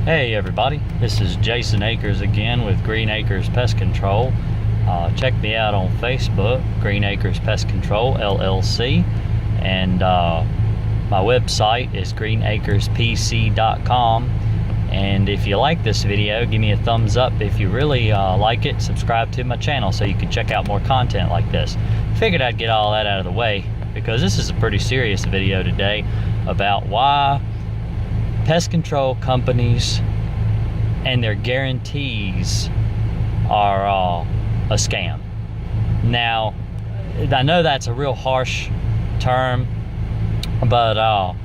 Hey everybody, this is Jason Akers again with Green Acres Pest Control. Check me out on Facebook, Green Acres Pest Control LLC, and my website is greenacrespc.com. And if you like this video, give me a thumbs up. If you really like it, subscribe to my channel so you can check out more content like this. Figured I'd get all that out of the way because this is a pretty serious video today about why pest control companies and their guarantees are a scam. Now, I know that's a real harsh term, but well,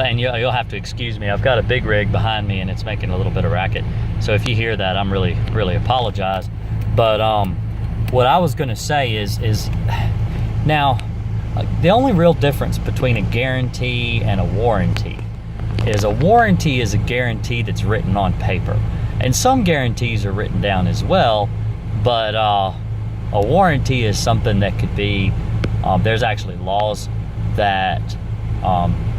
and you'll have to excuse me. I've got a big rig behind me and it's making a little bit of racket. So if you hear that, I'm really apologize. But what I was gonna say is now, the only real difference between a guarantee and a warranty is a warranty is a guarantee that's written on paper. And some guarantees are written down as well, but a warranty is something that could be, there's actually laws that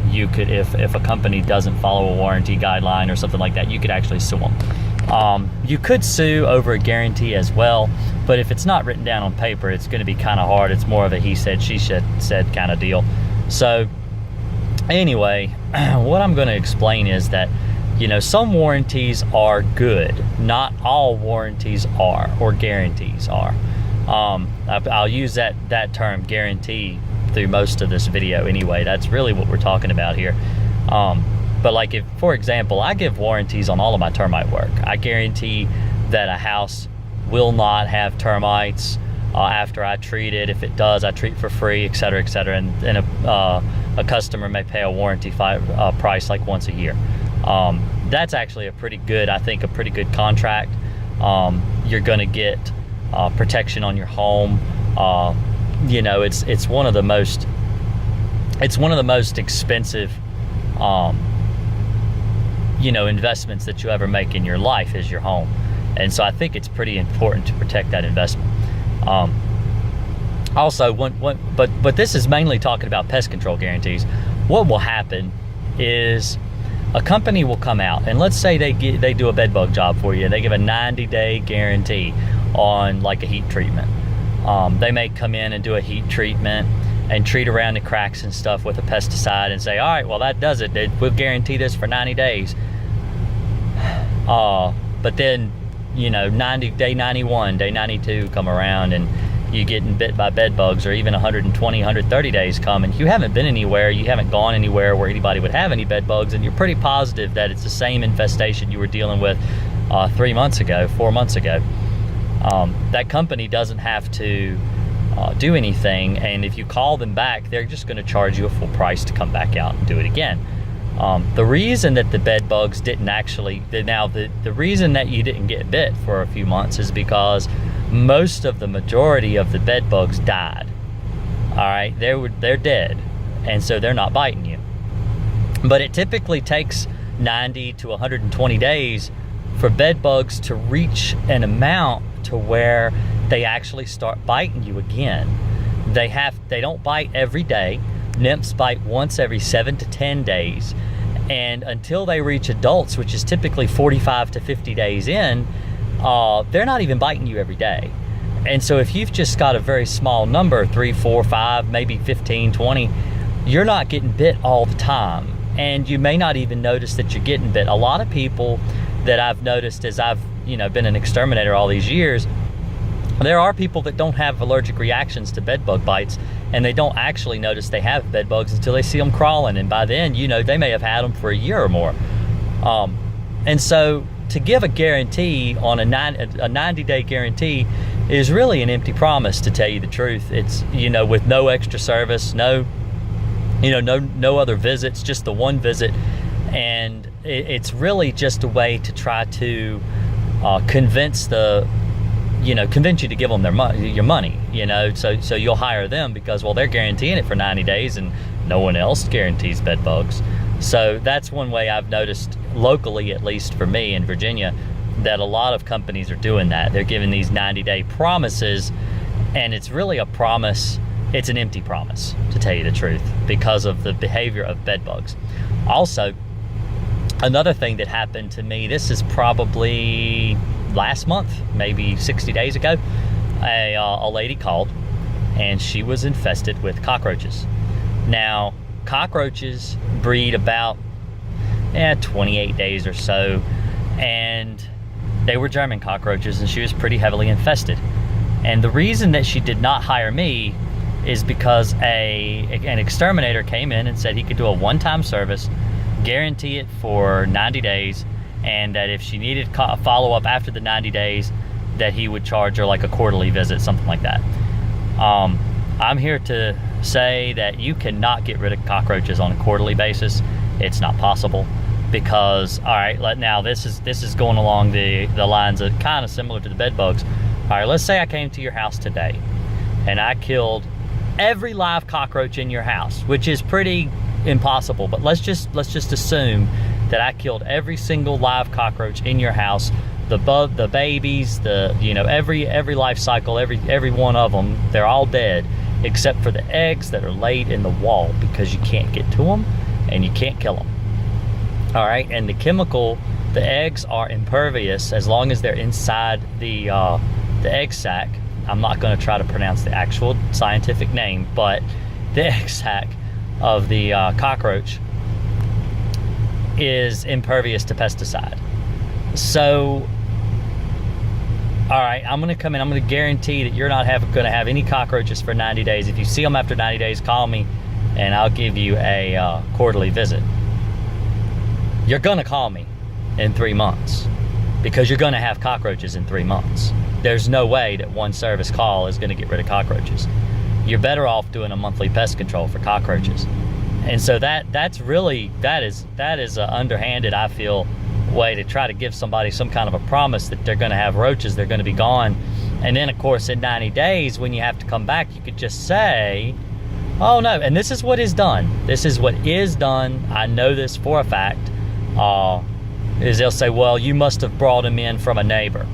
you could, if a company doesn't follow a warranty guideline or something like that, you could actually sue them. You could sue over a guarantee as well, but if it's not written down on paper, it's going to be kind of hard. It's more of a he said, she said kind of deal. So anyway, what I'm going to explain is that, you know, some warranties are good. Not all warranties are, or guarantees are. I'll use that term guarantee through most of this video anyway. That's really what we're talking about here. But like, if, for example, I give warranties on all of my termite work. I guarantee that a house will not have termites after I treat it. If it does, I treat for free, et cetera, and a customer may pay a warranty price like once a year. That's actually a pretty good, I think, a pretty good contract. You're gonna get protection on your home. You know, it's one of the most expensive you know, investments that you ever make in your life is your home. And so I think it's pretty important to protect that investment. Also, but this is mainly talking about pest control guarantees. What will happen is a company will come out, and let's say they do a bed bug job for you. They give a 90-day guarantee on like a heat treatment. They may come in and do a heat treatment and treat around the cracks and stuff with a pesticide and say, all right, well, that does it. We'll guarantee this for 90 days. But then, you know, day 91, day 92 come around and you're getting bit by bed bugs, or even 120, 130 days come and you haven't been anywhere, you haven't gone anywhere where anybody would have any bed bugs, and you're pretty positive that it's the same infestation you were dealing with 3 months ago, 4 months ago. That company doesn't have to do anything, and if you call them back, they're just going to charge you a full price to come back out and do it again. The reason that the bed bugs didn't actually, the reason that you didn't get bit for a few months is because the majority of the bed bugs died. All right, they're dead, and so they're not biting you. But it typically takes 90 to 120 days for bed bugs to reach an amount to where they actually start biting you again. They don't bite every day. Nymphs bite once every 7 to 10 days. And until they reach adults, which is typically 45 to 50 days in, they're not even biting you every day. And so if you've just got a very small number, 3, 4, 5, maybe 15, 20, you're not getting bit all the time. And you may not even notice that you're getting bit. A lot of people that I've noticed as I've, you know, been an exterminator all these years, there are people that don't have allergic reactions to bed bug bites, and they don't actually notice they have bed bugs until they see them crawling, and by then, you know, they may have had them for a year or more. And so to give a guarantee on a 90-day guarantee is really an empty promise, to tell you the truth. It's, you know, with no extra service, no other visits, just the one visit, and it's really just a way to try to convince you to give them your money, you know, so you'll hire them because, well, they're guaranteeing it for 90 days and no one else guarantees bed bugs. So that's one way I've noticed locally, at least for me in Virginia, that a lot of companies are doing that. They're giving these 90-day promises, and it's really a promise. It's an empty promise, to tell you the truth, because of the behavior of bed bugs. Also, Another thing that happened to me, this is probably last month, maybe 60 days ago, a lady called and she was infested with cockroaches. Now, cockroaches breed about 28 days or so, and they were German cockroaches, and she was pretty heavily infested. And the reason that she did not hire me is because an exterminator came in and said he could do a one-time service, guarantee it for 90 days, and that if she needed a follow-up after the 90 days, that he would charge her like a quarterly visit, something like that. I'm here to say that you cannot get rid of cockroaches on a quarterly basis. It's not possible, because, all right, now this is going along the lines of kind of similar to the bed bugs. All right, let's say I came to your house today and I killed every live cockroach in your house, which is pretty impossible, but let's just assume that I killed every single live cockroach in your house, the babies, every life cycle, every one of them, they're all dead except for the eggs that are laid in the wall, because you can't get to them and you can't kill them. All right, and the eggs are impervious as long as they're inside the egg sac. I'm not going to try to pronounce the actual scientific name, but the egg sac of the cockroach is impervious to pesticide. So, all right, I'm going to come in. I'm going to guarantee that you're not going to have any cockroaches for 90 days. If you see them after 90 days, call me, and I'll give you a quarterly visit. You're going to call me in 3 months, because you're going to have cockroaches in 3 months. There's no way that one service call is going to get rid of cockroaches. You're better off doing a monthly pest control for cockroaches. And so that is an underhanded, I feel, way to try to give somebody some kind of a promise that they're going to have roaches, they're going to be gone. And then, of course, in 90 days, when you have to come back, you could just say, oh no. And this is what is done. This is what is done. I know this for a fact. Is they'll say, well, you must have brought them in from a neighbor.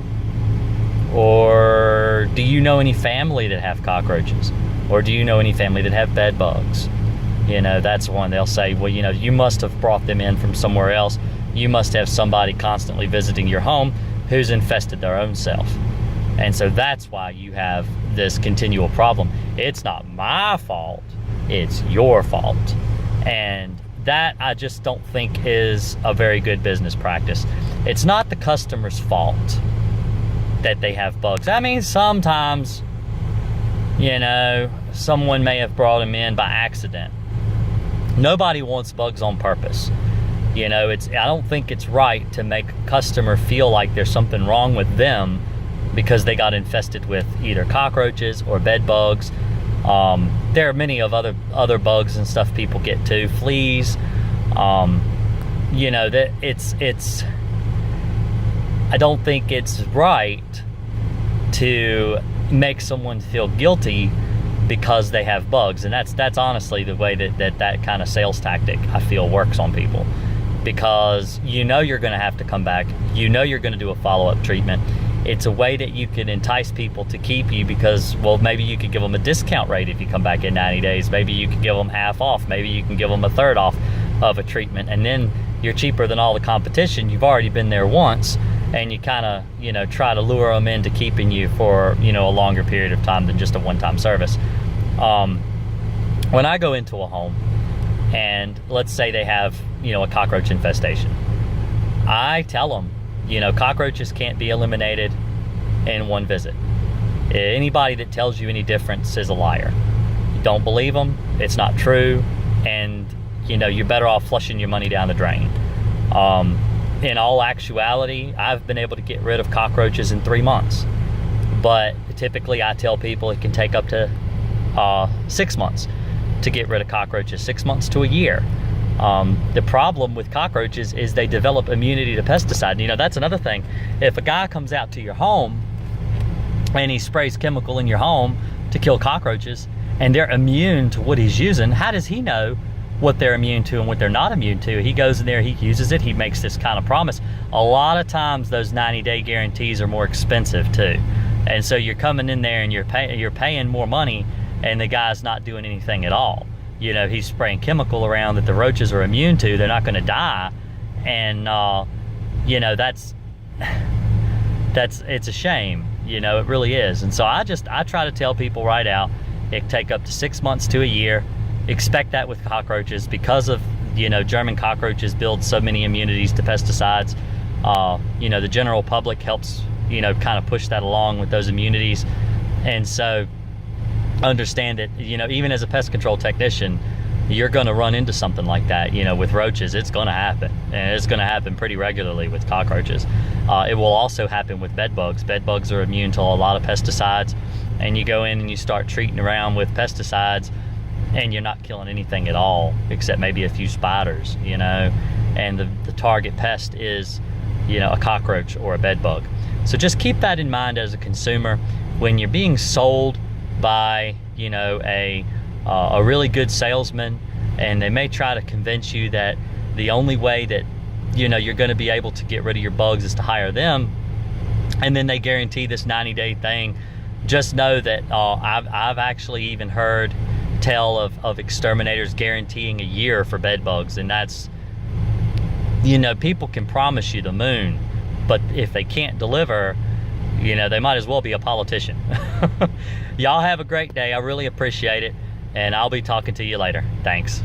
Or do you know any family that have cockroaches? Or do you know any family that have bed bugs? That's one. They'll say, well, you must have brought them in from somewhere else. You must have somebody constantly visiting your home who's infested their own self. And so that's why you have this continual problem. It's not my fault, it's your fault. And that, I just don't think, is a very good business practice. It's not the customer's fault that they have bugs. I mean, sometimes, someone may have brought them in by accident. Nobody wants bugs on purpose. I don't think it's right to make a customer feel like there's something wrong with them because they got infested with either cockroaches or bed bugs. There are many of other bugs and stuff people get too, fleas. That it's. I don't think it's right to make someone feel guilty because they have bugs, and that's honestly the way that kind of sales tactic, I feel, works on people. Because you're going to have to come back, you're going to do a follow-up treatment. It's a way that you can entice people to keep you, because, well, maybe you could give them a discount rate if you come back in 90 days. Maybe you could give them half off. Maybe you can give them a third off of a treatment, and then you're cheaper than all the competition. You've already been there once, and you kind of, try to lure them into keeping you for, a longer period of time than just a one-time service. When I go into a home, and let's say they have, a cockroach infestation, I tell them, cockroaches can't be eliminated in one visit. Anybody that tells you any difference is a liar. You don't believe them, it's not true, and, you're better off flushing your money down the drain. In all actuality, I've been able to get rid of cockroaches in 3 months. But typically I tell people it can take up to 6 months to get rid of cockroaches, 6 months to a year. The problem with cockroaches is they develop immunity to pesticide. That's another thing. If a guy comes out to your home and he sprays chemical in your home to kill cockroaches, and they're immune to what he's using, how does he know what they're immune to and what they're not immune to? He goes in there, he uses it, he makes this kind of promise. A lot of times those 90-day guarantees are more expensive too. And so you're coming in there and you're paying more money, and the guy's not doing anything at all. He's spraying chemical around that the roaches are immune to. They're not going to die. And you know, that's it's a shame, you know, it really is. And so I try to tell people right out, it take up to 6 months to a year. Expect that with cockroaches, because of, you know, German cockroaches build so many immunities to pesticides. You know, the general public helps, you know, kind of push that along with those immunities. And so understand that, you know, even as a pest control technician, you're going to run into something like that, you know, with roaches. It's going to happen, and it's going to happen pretty regularly with cockroaches. It will also happen with bed bugs. Bed bugs are immune to a lot of pesticides, and you go in and you start treating around with pesticides, and you're not killing anything at all except maybe a few spiders, you know, and the target pest is, you know, a cockroach or a bed bug. So just keep that in mind as a consumer when you're being sold by, you know, a really good salesman, and they may try to convince you that the only way that, you know, you're going to be able to get rid of your bugs is to hire them, and then they guarantee this 90-day thing. Just know that I've actually even heard tell of exterminators guaranteeing a year for bed bugs, and that's, you know, people can promise you the moon, but if they can't deliver, you know, they might as well be a politician. Y'all have a great day. I really appreciate it, and I'll be talking to you later. Thanks.